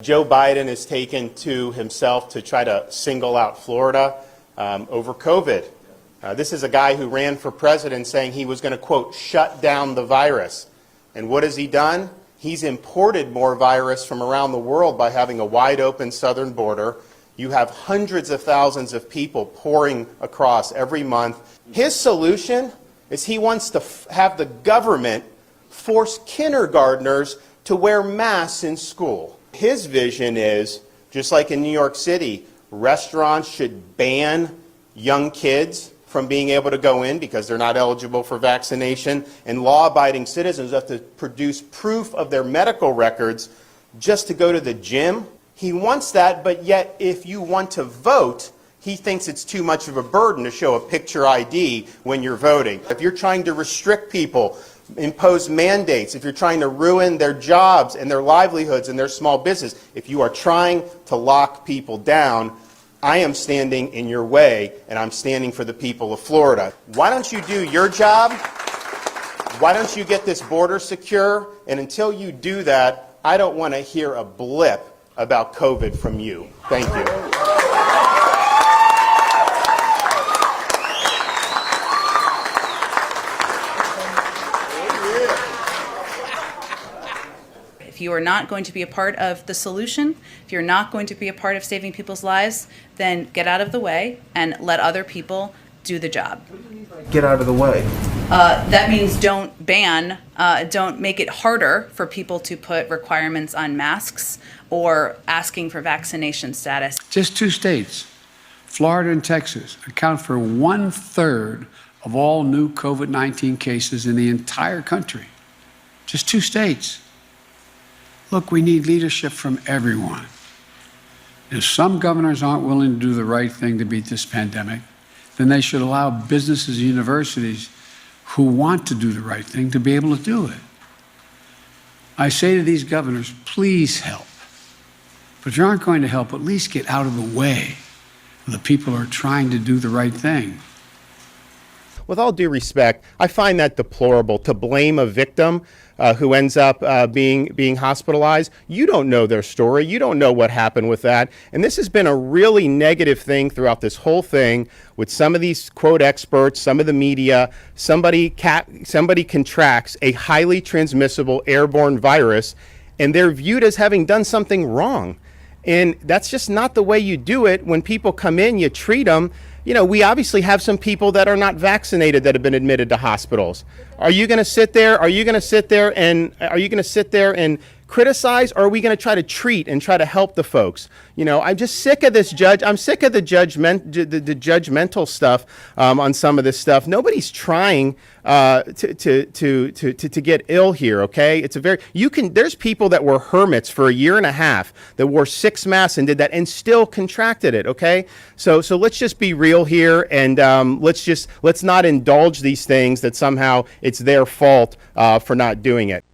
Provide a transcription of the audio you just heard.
Joe Biden has taken to himself to try to single out Florida over COVID. This is a guy who ran for president saying he was going to, quote, shut down the virus. And what has he done? He's imported more virus from around the world by having a wide open southern border. You have hundreds of thousands of people pouring across every month. His solution is he wants to have the government force kindergartners to wear masks in school. His vision is, just like in New York City, restaurants should ban young kids from being able to go in because they're not eligible for vaccination, and law-abiding citizens have to produce proof of their medical records just to go to the gym. He wants that, but yet if you want to vote, he thinks it's too much of a burden to show a picture ID when you're voting. If you're trying to restrict people, impose mandates, if you're trying to ruin their jobs and their livelihoods and their small business, if you are trying to lock people down, I am standing in your way, and I'm standing for the people of Florida. Why don't you do your job? Why don't you get this border secure? And until you do that, I don't want to hear a blip about COVID from you. Thank you. If you are not going to be a part of the solution, if you're not going to be a part of saving people's lives, then get out of the way and let other people do the job. Get out of the way. That means don't make it harder for people to put requirements on masks or asking for vaccination status. Just two states, Florida and Texas, account for 1/3 of all new COVID-19 cases in the entire country. Just two states. Look, we need leadership from everyone. If some governors aren't willing to do the right thing to beat this pandemic, then they should allow businesses and universities who want to do the right thing to be able to do it. I say to these governors, please help. But if you aren't going to help, at least get out of the way of the people who are trying to do the right thing. With all due respect, I find that deplorable to blame a victim who ends up being hospitalized. You don't know their story. You don't know what happened with that. And this has been a really negative thing throughout this whole thing with some of these, quote, experts, some of the media. Somebody contracts a highly transmissible airborne virus, and they're viewed as having done something wrong. And that's just not the way you do it. When people come in, you treat them. You know, we obviously have some people that are not vaccinated that have been admitted to hospitals. Are you going to sit there? Are you going to sit there and criticize, or are we going to try to treat and try to help the folks? You know, I'm just sick of this judge. I'm sick of the judgmental stuff on some of this stuff. Nobody's trying to get ill here. Okay, it's a very there's people that were hermits for a year and a half that wore 6 masks and did that and still contracted it. Okay, so let's just be real here, and let's not indulge these things that somehow it's their fault for not doing it.